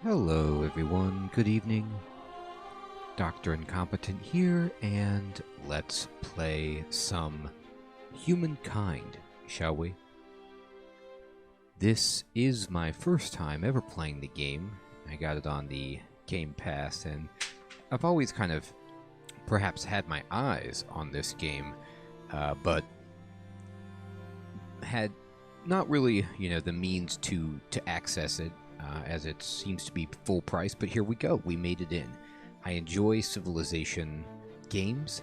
Hello everyone, good evening. Dr. Incompetent here, and let's play some Humankind, shall we? This is my first time ever playing the game. I got it on the Game Pass, and I've always kind of perhaps had my eyes on this game, but had not really, the means to access it. As it seems to be full price, but here we go. We made it in. I enjoy civilization games.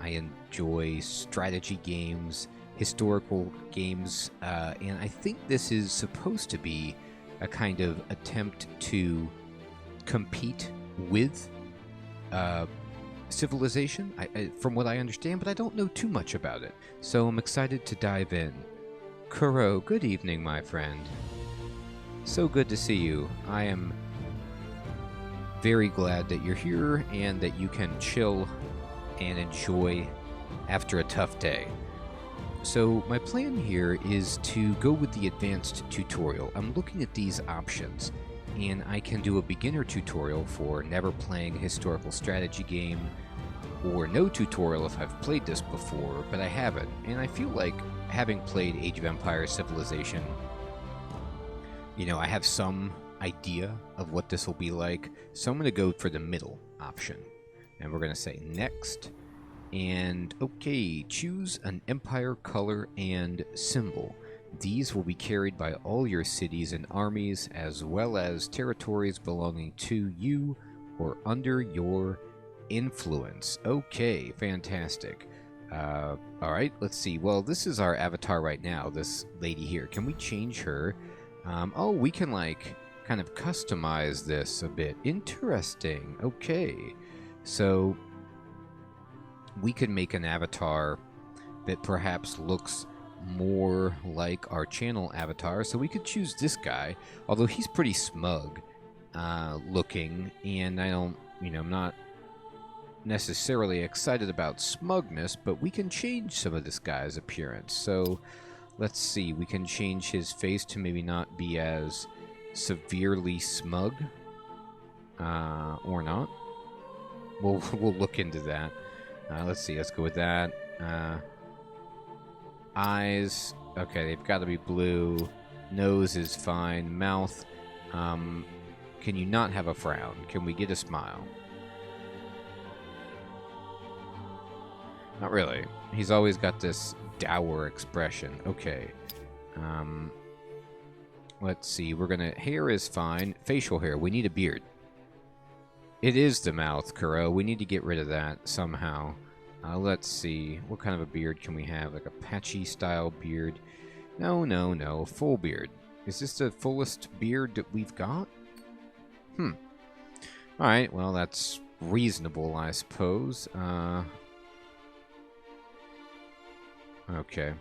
I enjoy strategy games, historical games, and I think this is supposed to be a kind of attempt to compete with civilization, from what I understand, but I don't know too much about it. So I'm excited to dive in. Kuro, good evening, my friend. So good to see you. I am very glad that you're here and that you can chill and enjoy after a tough day. So my plan here is to go with the advanced tutorial. I'm looking at these options, and I can do a beginner tutorial for never playing a historical strategy game, or no tutorial if I've played this before, but I haven't. And I feel like having played Age of Empires Civilization, I have some idea of what this will be like, so I'm going to go for the middle option. And we're going to say next. And okay, choose an empire color and symbol. These will be carried by all your cities and armies, as well as territories belonging to you or under your influence. Okay, fantastic. Alright, let's see. Well, this is our avatar right now, this lady here. Can we change her? Oh, we can, kind of customize this a bit. Interesting. Okay. So, we could make an avatar that perhaps looks more like our channel avatar. So we could choose this guy, although he's pretty smug looking, and I'm not necessarily excited about smugness, but we can change some of this guy's appearance. So, let's see, we can change his face to maybe not be as severely smug, or not. We'll look into that. Let's see, let's go with that. Eyes, okay, they've got to be blue. Nose is fine. Mouth, can you not have a frown? Can we get a smile? Not really. He's always got this dour expression. Okay. Let's see. Hair is fine. Facial hair. We need a beard. It is the mouth, Kuro. We need to get rid of that somehow. Let's see. What kind of a beard can we have? Like a patchy style beard? No. Full beard. Is this the fullest beard that we've got? Alright. Well, that's reasonable, I suppose. Okay.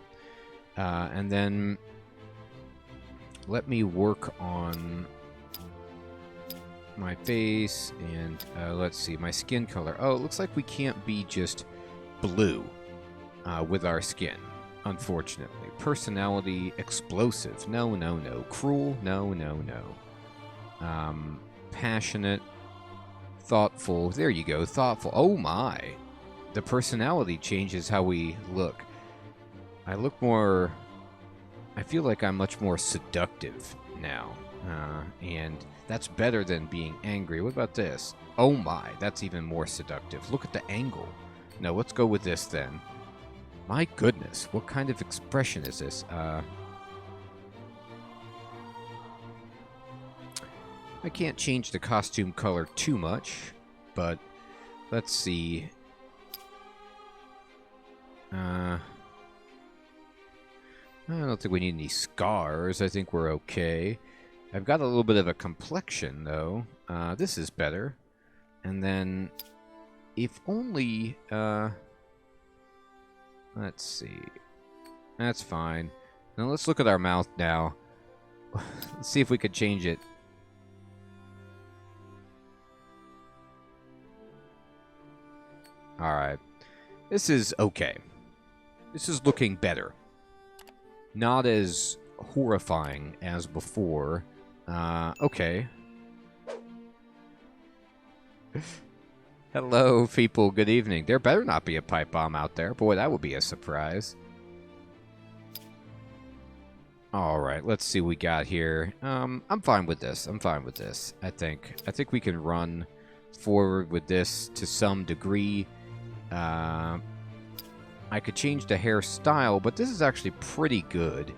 And then let me work on my face and let's see, my skin color. Oh, it looks like we can't be just blue with our skin, unfortunately. Personality, explosive. No. Cruel. No. Passionate. Thoughtful. There you go, thoughtful. Oh my. The personality changes how we look. I feel like I'm much more seductive now, and that's better than being angry. What about this? Oh my, that's even more seductive. Look at the angle. No, let's go with this then. My goodness, what kind of expression is this? I can't change the costume color too much, but let's see. I don't think we need any scars. I think we're okay. I've got a little bit of a complexion, though. This is better. And then, if only, let's see. That's fine. Now let's look at our mouth now. Let's see if we could change it. Alright. This is okay. This is looking better. Not as horrifying as before. Okay. Hello, people. Good evening. There better not be a pipe bomb out there. Boy, that would be a surprise. All right, let's see what we got here. I'm fine with this. I'm fine with this. I think we can run forward with this to some degree. I could change the hairstyle, but this is actually pretty good.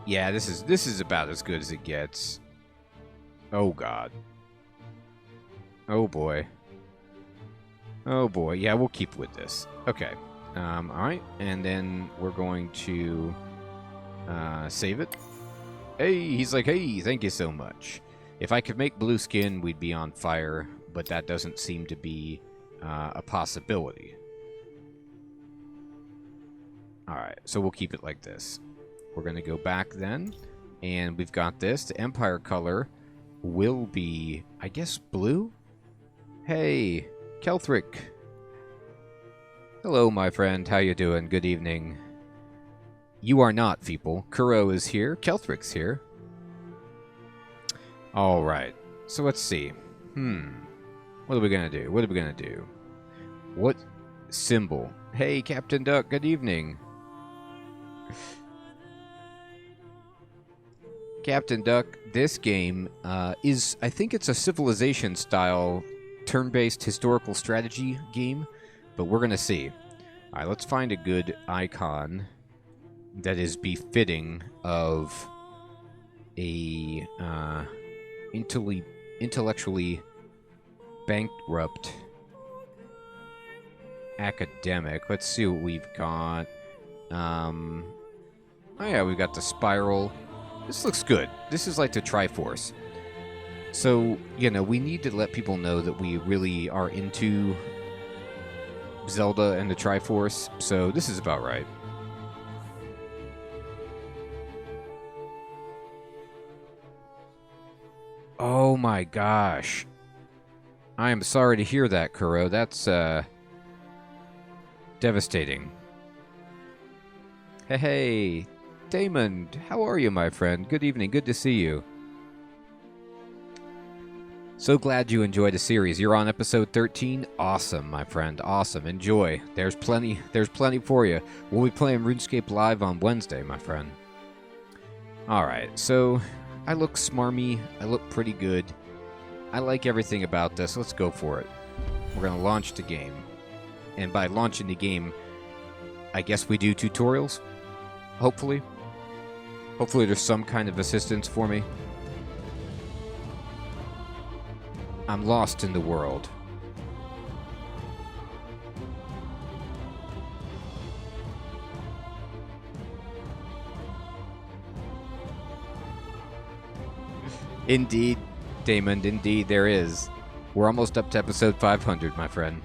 Yeah, this is about as good as it gets. Oh god. Oh boy. Oh boy. Yeah, we'll keep with this. Okay. All right, and then we're going to save it. Hey, he's like, hey, thank you so much. If I could make blue skin, we'd be on fire, but that doesn't seem to be a possibility. All right, so we'll keep it like this. We're going to go back then, and we've got this. The Empire color will be, I guess, blue? Hey, Kelthric. Hello, my friend. How you doing? Good evening. You are not, people. Kuro is here. Kelthric's here. All right. So let's see. What are we going to do? What are we going to do? What symbol? Hey, Captain Duck. Good evening. Captain Duck, this game is, I think it's a Civilization-style turn-based historical strategy game, but we're going to see. All right, let's find a good icon that is befitting of a intellectually bankrupt academic. Let's see what we've got. Oh yeah, we've got the spiral. This looks good. This is like the Triforce. So, you know, we need to let people know that we really are into Zelda and the Triforce. So this is about right. Oh my gosh. I am sorry to hear that, Kuro. That's, devastating. Hey, Damon, how are you, my friend? Good evening. Good to see you. So glad you enjoyed the series. You're on episode 13. Awesome, my friend. Awesome. Enjoy. There's plenty for you. We'll be playing RuneScape Live on Wednesday, my friend. All right. So I look smarmy. I look pretty good. I like everything about this. Let's go for it. We're going to launch the game. And by launching the game, I guess we do tutorials? Hopefully. Hopefully there's some kind of assistance for me. I'm lost in the world. Indeed, Damon, indeed there is. We're almost up to episode 500, my friend.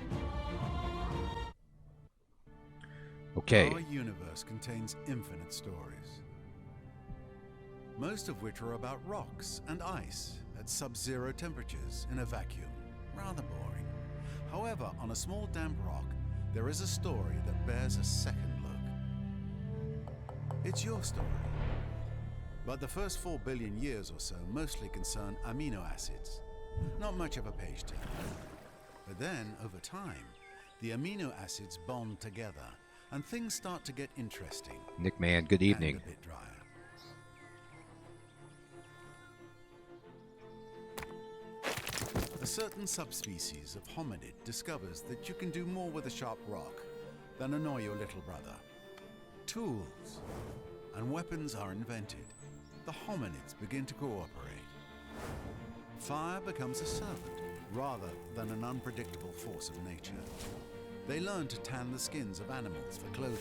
Okay. Our universe contains infinite stories, most of which are about rocks and ice at sub-zero temperatures in a vacuum. Rather boring. However, on a small damp rock, there is a story that bears a second look. It's your story. But the first 4 billion years or so mostly concern amino acids. Not much of a page turner. But then, over time, the amino acids bond together, and things start to get interesting. Nick Man, good evening. And a bit drier. A certain subspecies of hominid discovers that you can do more with a sharp rock than annoy your little brother. Tools and weapons are invented. The hominids begin to cooperate. Fire becomes a servant rather than an unpredictable force of nature. They learn to tan the skins of animals for clothing.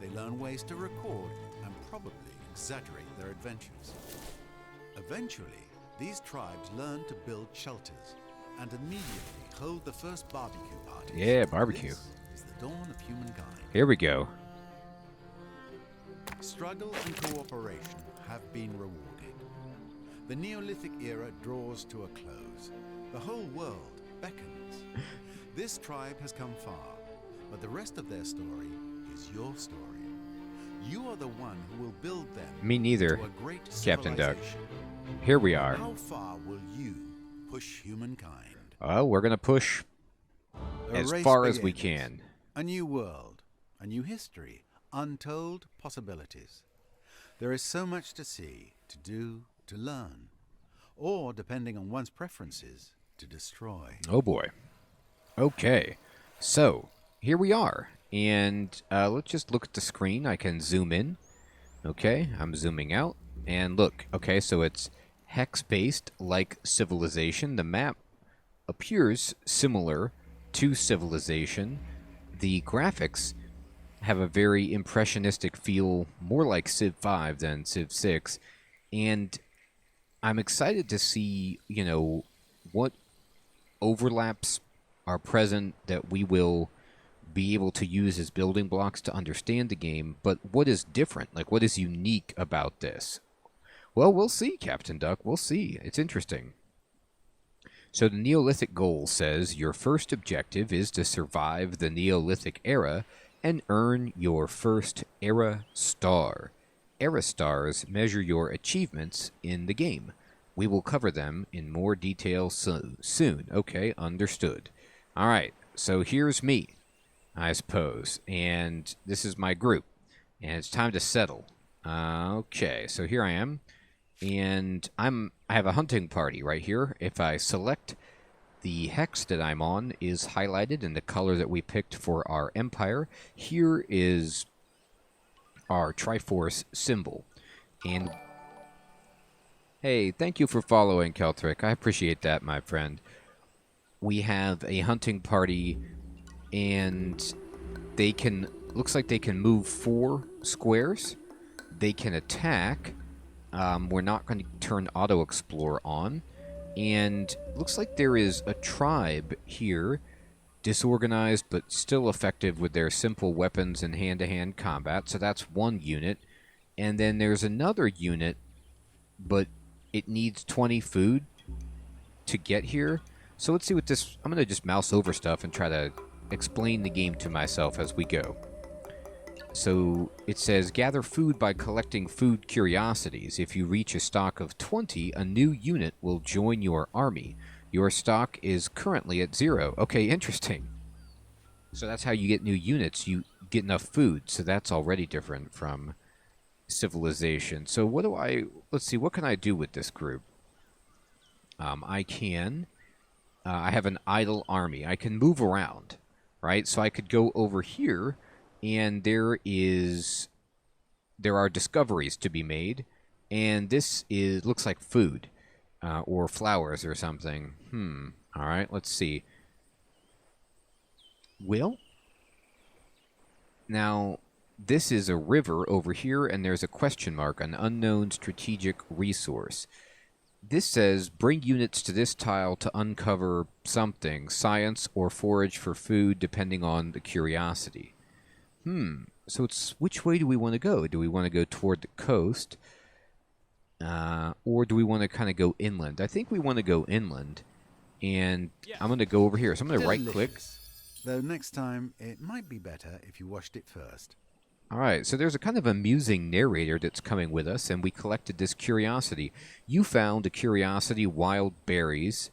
They learn ways to record and probably exaggerate their adventures. Eventually, these tribes learn to build shelters and immediately hold the first barbecue parties. Yeah, barbecue. This is the dawn of humankind. Here we go. Struggle and cooperation have been rewarded. The Neolithic era draws to a close. The whole world beckons. This tribe has come far, but the rest of their story is your story. You are the one who will build them. Me neither, to a great Captain Duck. civilization. Here we are. How far will you push humankind? Oh, we're going to push The as race far as we begins. can. A new world, a new history, untold possibilities. There is so much to see, to do, to learn, or, depending on one's preferences, to destroy. Oh boy. Okay. So, here we are. And let's just look at the screen. I can zoom in. Okay, I'm zooming out. And look, okay, so it's hex-based like Civilization. The map appears similar to Civilization. The graphics have a very impressionistic feel, more like Civ 5 than Civ 6. And I'm excited to see, you know, what overlaps are present that we will be able to use as building blocks to understand the game, but what is different? Like, what is unique about this? Well, we'll see, Captain Duck. We'll see. It's interesting. So the Neolithic goal says your first objective is to survive the Neolithic era and earn your first Era Star. Era Stars measure your achievements in the game. We will cover them in more detail soon. Okay, understood. All right, so here's me, I suppose, and this is my group, and it's time to settle. Okay, so here I am, and I have a hunting party right here. If I select the hex that I'm on is highlighted in the color that we picked for our empire. Here is our Triforce symbol, and hey, thank you for following, Keltrick. I appreciate that, my friend. We have a hunting party, and they can, looks like they can move 4 squares. They can attack. We're not going to turn Auto Explore on. And looks like there is a tribe here, disorganized but still effective with their simple weapons and hand-to-hand combat. So that's one unit. And then there's another unit, but it needs 20 food to get here. So let's see what this... I'm going to just mouse over stuff and try to explain the game to myself as we go. So it says, gather food by collecting food curiosities. If you reach a stock of 20, a new unit will join your army. Your stock is currently at 0. Okay, interesting. So that's how you get new units. You get enough food. So that's already different from Civilization. So what do I... Let's see, what can I do with this group? I can... I have an idle army. I can move around, right? So I could go over here, and there are discoveries to be made, and this looks like food or flowers or something. All right, let's see. Well, now this is a river over here, and there's a question mark, an unknown strategic resource. This says, bring units to this tile to uncover something, science or forage for food, depending on the curiosity. So it's, which way do we want to go? Do we want to go toward the coast? Or do we want to kind of go inland? I think we want to go inland. And I'm going to go over here. So I'm going to right-click. Though next time, it might be better if you washed it first. All right, so there's a kind of amusing narrator that's coming with us, and we collected this curiosity. You found a curiosity, wild berries,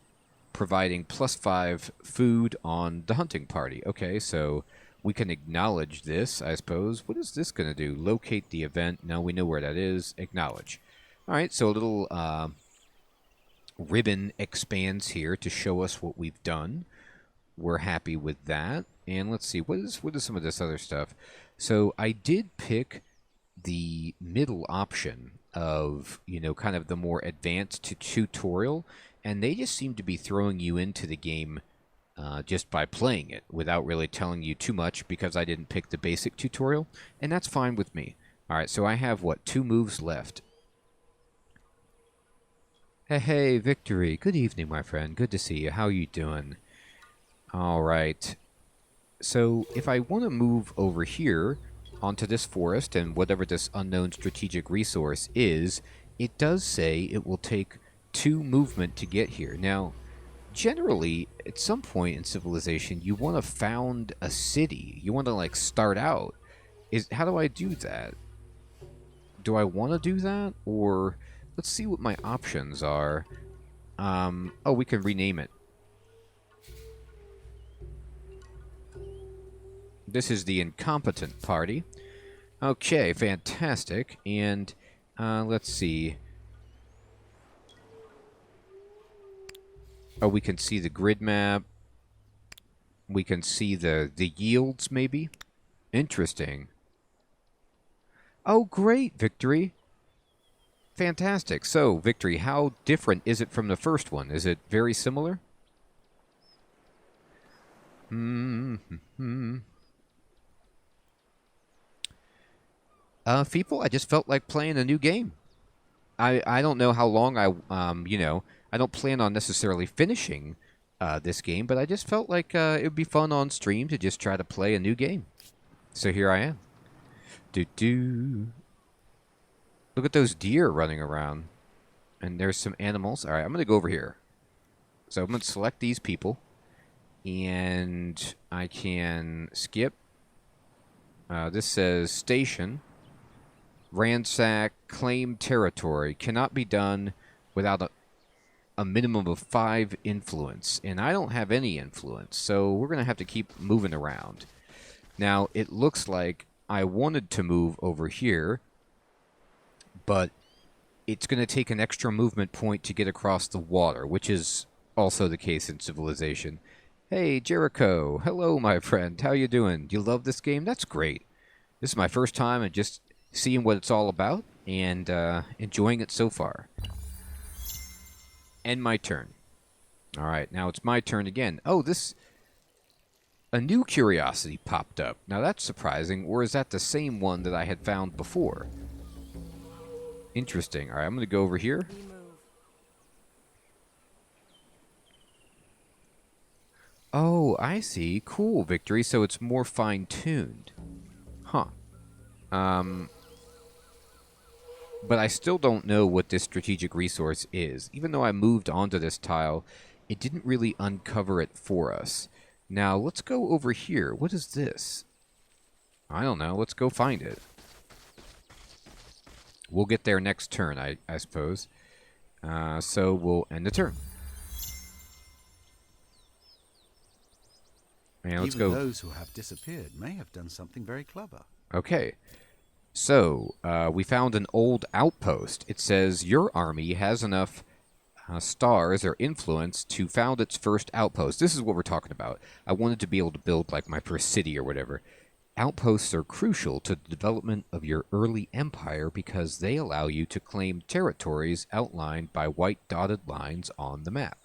providing +5 food on the hunting party. Okay, so we can acknowledge this, I suppose. What is this going to do? Locate the event. No, we know where that is. Acknowledge. All right, so a little ribbon expands here to show us what we've done. We're happy with that. And let's see, what is some of this other stuff? So I did pick the middle option of, you know, kind of the more advanced tutorial, and they just seem to be throwing you into the game just by playing it without really telling you too much, because I didn't pick the basic tutorial, and that's fine with me. All right, so I have, 2 moves left. Hey, Victory. Good evening, my friend. Good to see you. How you doing? All right. So if I want to move over here onto this forest and whatever this unknown strategic resource is, it does say it will take 2 movement to get here. Now, generally, at some point in Civilization, you want to found a city. You want to, like, start out. How do I do that? do I want to do that? Or let's see what my options are. Oh, we can rename it. This is the Incompetent Party. Okay, fantastic. And let's see. Oh, we can see the grid map. We can see the yields, maybe. Interesting. Oh, great, Victory. Fantastic. So, Victory, how different is it from the first one? Is it very similar? People, I just felt like playing a new game. I don't know how long I don't plan on necessarily finishing this game, but I just felt like it would be fun on stream to just try to play a new game. So here I am. Look at those deer running around. And there's some animals. All right, I'm going to go over here. So I'm going to select these people. And I can skip. This says station. Ransack, claim territory. Cannot be done without a minimum of 5 influence. And I don't have any influence. So we're going to have to keep moving around. Now, it looks like I wanted to move over here. But it's going to take an extra movement point to get across the water, which is also the case in Civilization. Hey, Jericho. Hello, my friend. How you doing? Do you love this game? That's great. This is my first time and just seeing what it's all about and enjoying it so far. And my turn. All right, now it's my turn again. Oh, a new curiosity popped up. Now that's surprising, or is that the same one that I had found before? Interesting. All right, I'm going to go over here. Oh, I see. Cool, Victory. So it's more fine-tuned. Huh. But I still don't know what this strategic resource is. Even though I moved onto this tile, it didn't really uncover it for us. Now, let's go over here. What is this? I don't know. Let's go find it. We'll get there next turn, I suppose. So we'll end the turn. And let's go. Even those who have disappeared may have done something very clever. Okay. So, we found an old outpost. It says, your army has enough stars or influence to found its first outpost. This is what we're talking about. I wanted to be able to build, like, my first city or whatever. Outposts are crucial to the development of your early empire because they allow you to claim territories outlined by white dotted lines on the map.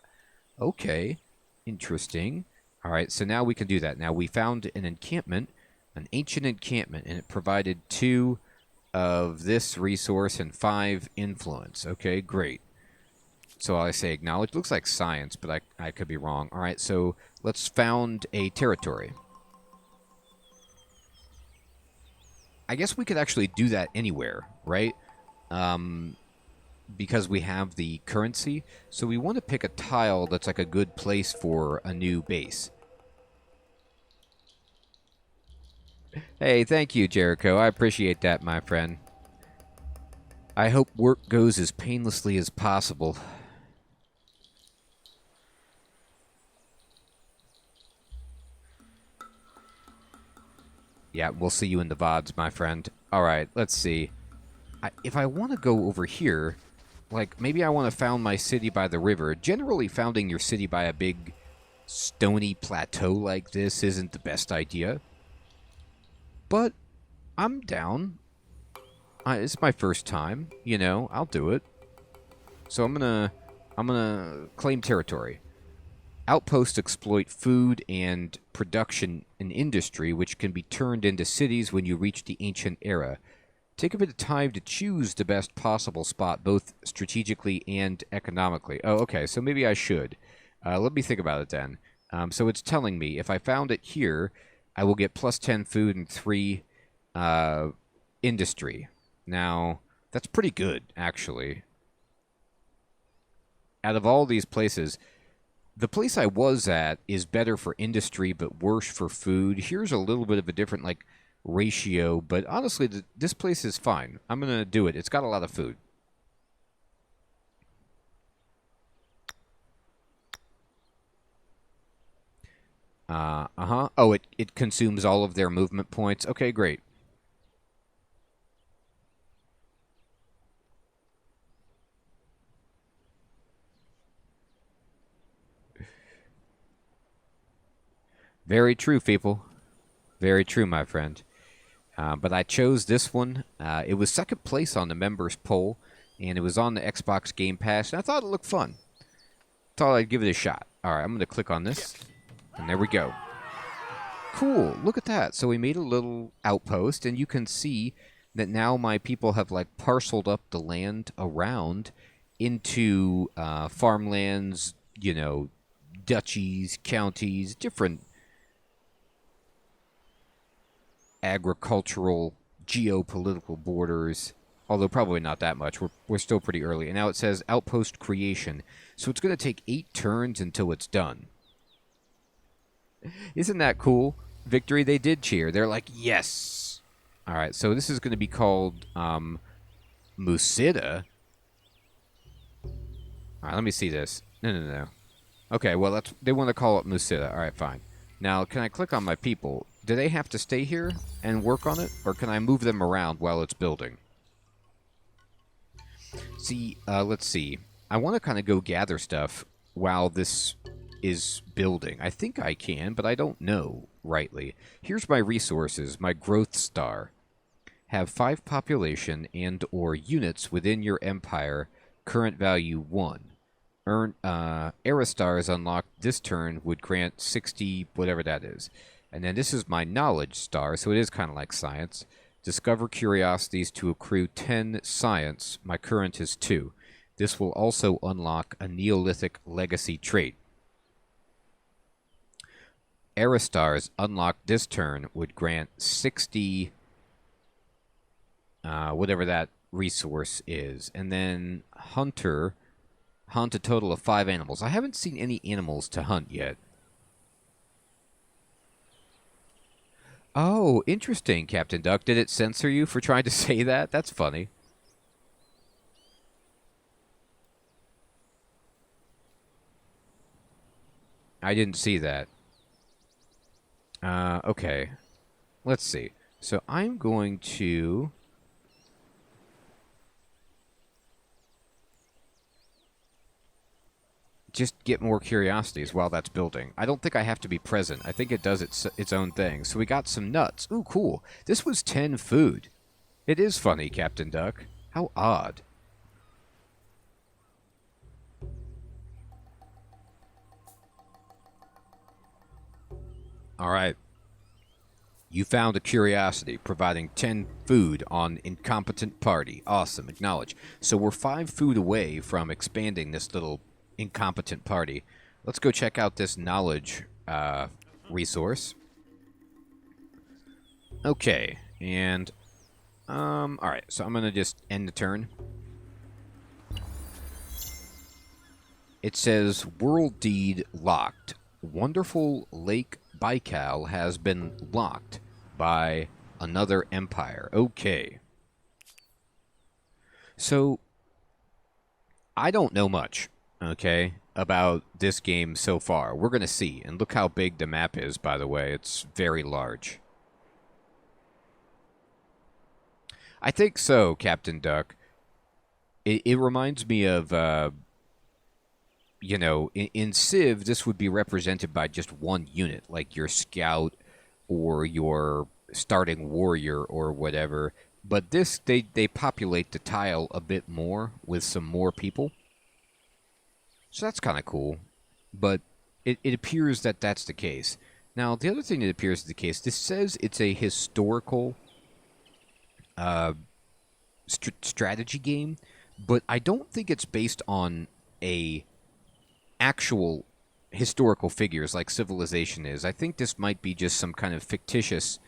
Okay, interesting. All right, so now we can do that. Now, we found an encampment, an ancient encampment, and it provided 2 of this resource and 5 influence. Okay, great. So I say acknowledge. Looks like science, but I could be wrong. All right, so let's found a territory. I guess we could actually do that anywhere, right? Because we have the currency. So we want to pick a tile that's like a good place for a new base. Hey, thank you, Jericho. I appreciate that, my friend. I hope work goes as painlessly as possible. Yeah, we'll see you in the VODs, my friend. All right, let's see. If I want to go over here, like, maybe I want to found my city by the river. Generally, founding your city by a big stony plateau like this isn't the best idea. But I'm down. It's my first time, you know. I'll do it. So I'm gonna claim territory. Outposts exploit food and production and industry, which can be turned into cities when you reach the ancient era. Take a bit of time to choose the best possible spot, both strategically and economically. Oh, okay, so maybe I should. Let me think about it then. So it's telling me if I found it here, I will get plus 10 food and 3 industry. Now, that's pretty good, actually. Out of all these places, the place I was at is better for industry but worse for food. Here's a little bit of a different, like, ratio, but honestly, this place is fine. I'm going to do it. It's got a lot of food. Oh, it consumes all of their movement points. Okay, great. Very true, people. Very true, my friend. But I chose this one. It was second place on the members poll, and it was on the Xbox Game Pass, and I thought it looked fun. Thought I'd give it a shot. All right, I'm going to click on this, and there we go. Cool, look at that. So we made a little outpost, and you can see that now my people have like parceled up the land around into farmlands, you know, duchies, counties, different agricultural, geopolitical borders, although probably not that much. We're still pretty early. And now it says outpost creation. So it's going to take 8 turns until it's done. Isn't that cool? Victory, they did cheer. They're like, yes! All right, so this is going to be called Musida. All right, let me see this. No. Okay, well, they want to call it Musida. All right, fine. Now, can I click on my people? Do they have to stay here and work on it, or can I move them around while it's building? See, let's see. I want to kind of go gather stuff while this is building. I think I can, but I don't know rightly. Here's my resources, my growth star. Have 5 population and or units within your empire, current value 1. Earn era stars unlocked this turn would grant 60 whatever that is. And then this is my knowledge star, so it is kind of like science. Discover curiosities to accrue 10 science. My current is 2. This will also unlock a Neolithic legacy trait. Era stars unlocked this turn would grant 60 whatever that resource is. And then hunter hunt a total of 5 animals. I haven't seen any animals to hunt yet. Oh, interesting, Captain Duck. Did it censor you for trying to say that? That's funny. I didn't see that. Okay. Let's see. So I'm going to... just get more curiosities while that's building. I don't think I have to be present. I think it does its own thing. So we got some nuts. Ooh, cool. This was 10 food. It is funny, Captain Duck. How odd. All right. You found a curiosity, providing 10 food on Incompetent Party. Awesome. Acknowledge. So we're 5 food away from expanding this little Incompetent Party. Let's go check out this knowledge resource. Okay, and alright, so I'm gonna just end the turn. It says World Deed locked. Wonderful Lake Baikal has been locked by another empire. Okay. So I don't know much, okay, about this game so far. We're going to see. And look how big the map is, by the way. It's very large. I think so, Captain Duck. It reminds me of, you know, in Civ, this would be represented by just one unit, like your scout or your starting warrior or whatever. But this, they populate the tile a bit more with some more people. So that's kind of cool, but it appears that that's the case. Now, the other thing that appears to be the case, this says it's a historical strategy game, but I don't think it's based on a actual historical figures like Civilization is. I think this might be just some kind of fictitious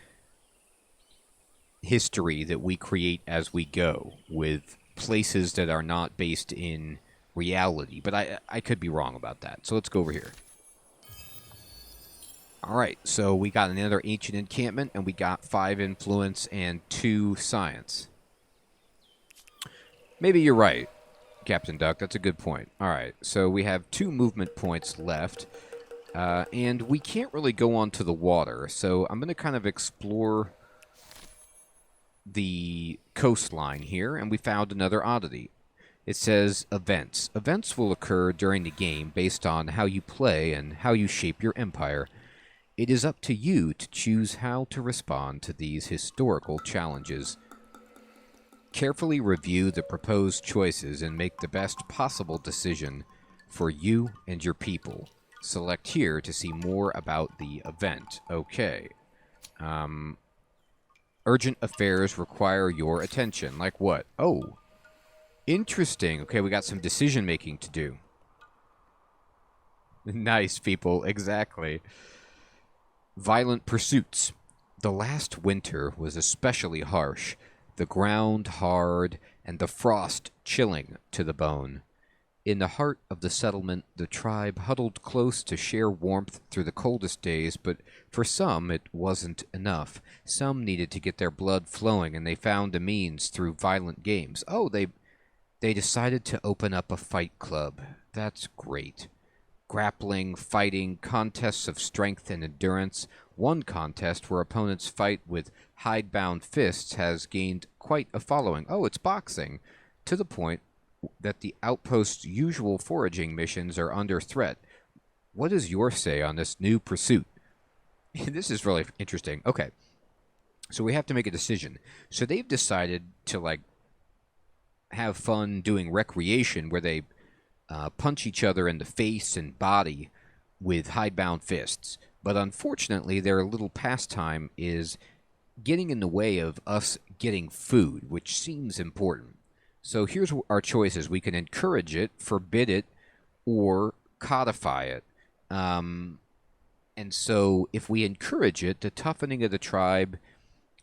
history that we create as we go with places that are not based in reality, but I could be wrong about that. So let's go over here. Alright, so we got another ancient encampment, and we got 5 influence and 2 science. Maybe you're right, Captain Duck. That's a good point. Alright, so we have 2 movement points left. And we can't really go onto the water, so I'm going to kind of explore the coastline here, and we found another oddity. It says events. Events will occur during the game based on how you play and how you shape your empire. It is up to you to choose how to respond to these historical challenges. Carefully review the proposed choices and make the best possible decision for you and your people. Select here to see more about the event. Okay. Urgent affairs require your attention. Like what? Oh, interesting. Okay, we got some decision making to do. Nice, people. Exactly. Violent pursuits. The last winter was especially harsh. The ground hard and the frost chilling to the bone. In the heart of the settlement, the tribe huddled close to share warmth through the coldest days, but for some it wasn't enough. Some needed to get their blood flowing, and they found a means through violent games. Oh, they decided to open up a fight club. That's great. Grappling, fighting, contests of strength and endurance. One contest where opponents fight with hidebound fists has gained quite a following. Oh, it's boxing. To the point that the outpost's usual foraging missions are under threat. What is your say on this new pursuit? This is really interesting. Okay, so we have to make a decision. So they've decided to, like, have fun doing recreation where they punch each other in the face and body with hidebound fists. But unfortunately, their little pastime is getting in the way of us getting food, which seems important. So here's our choices. We can encourage it, forbid it, or codify it. And so if we encourage it, the toughening of the tribe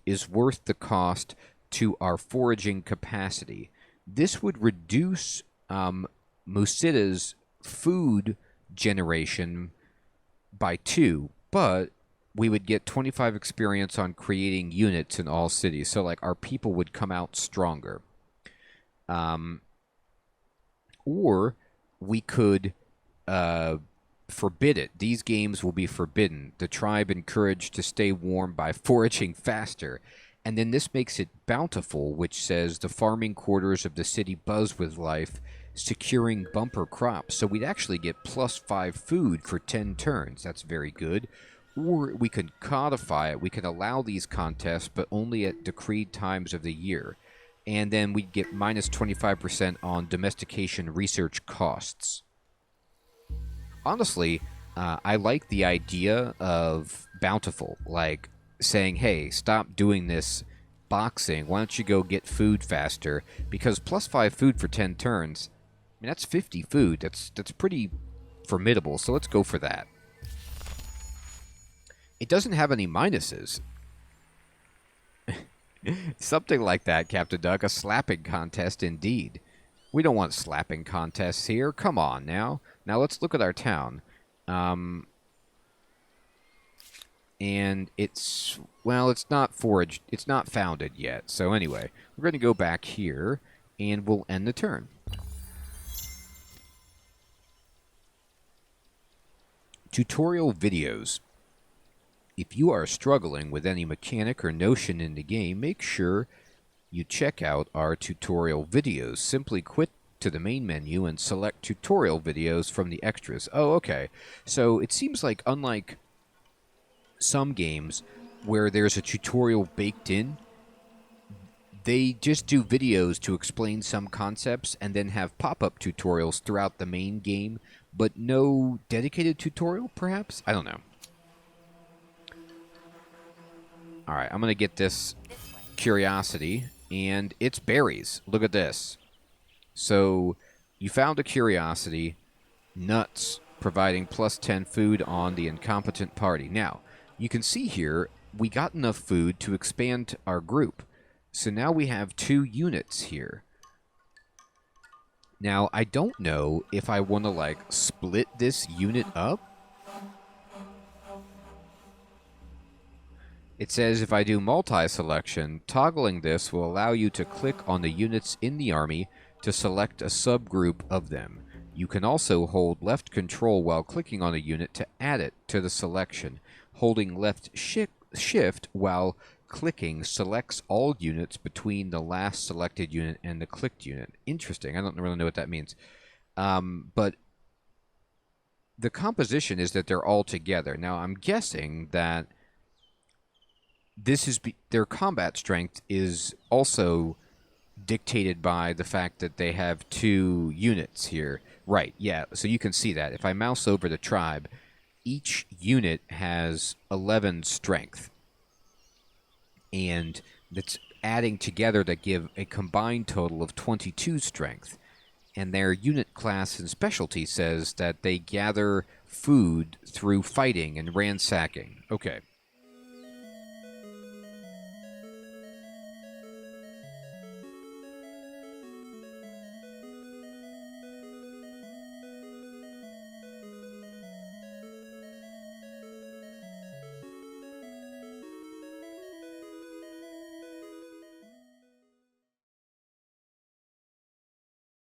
is worth the cost to our foraging capacity. This would reduce Musida's food generation by 2, but we would get 25 experience on creating units in all cities. So, like, our people would come out stronger. Or we could forbid it. These games will be forbidden. The tribe encouraged to stay warm by foraging faster. And then this makes it bountiful, which says the farming quarters of the city buzz with life, securing bumper crops. So we'd actually get +5 food for 10 turns. That's very good. Or we could codify it. We could allow these contests, but only at decreed times of the year. And then we'd get -25% on domestication research costs. Honestly, I like the idea of bountiful, like saying, hey, stop doing this boxing. Why don't you go get food faster? Because +5 food for 10 turns, I mean, that's 50 food. That's pretty formidable, so let's go for that. It doesn't have any minuses. Something like that, Captain Duck. A slapping contest indeed. We don't want slapping contests here. Come on now. Now let's look at our town. And it's, well, it's not foraged. It's not founded yet. So anyway, we're going to go back here, and we'll end the turn. Tutorial videos. If you are struggling with any mechanic or notion in the game, make sure you check out our tutorial videos. Simply quit to the main menu and select tutorial videos from the extras. Oh, okay. So it seems like, unlike some games where there's a tutorial baked in, they just do videos to explain some concepts and then have pop-up tutorials throughout the main game, but no dedicated tutorial, perhaps? I don't know. Alright, I'm going to get this curiosity, and it's berries. Look at this. So, you found a curiosity, nuts, providing +10 food on the incompetent party. Now, you can see here, we got enough food to expand our group. So now we have 2 units here. Now, I don't know if I want to, like, split this unit up. It says if I do multi-selection, toggling this will allow you to click on the units in the army to select a subgroup of them. You can also hold left control while clicking on a unit to add it to the selection. Holding left shift while clicking selects all units between the last selected unit and the clicked unit. Interesting. I don't really know what that means. But the composition is that they're all together. Now, I'm guessing that this is their combat strength is also dictated by the fact that they have 2 units here. Right, yeah, so you can see that. If I mouse over the tribe, each unit has 11 strength. And that's adding together to give a combined total of 22 strength. And their unit class and specialty says that they gather food through fighting and ransacking. Okay.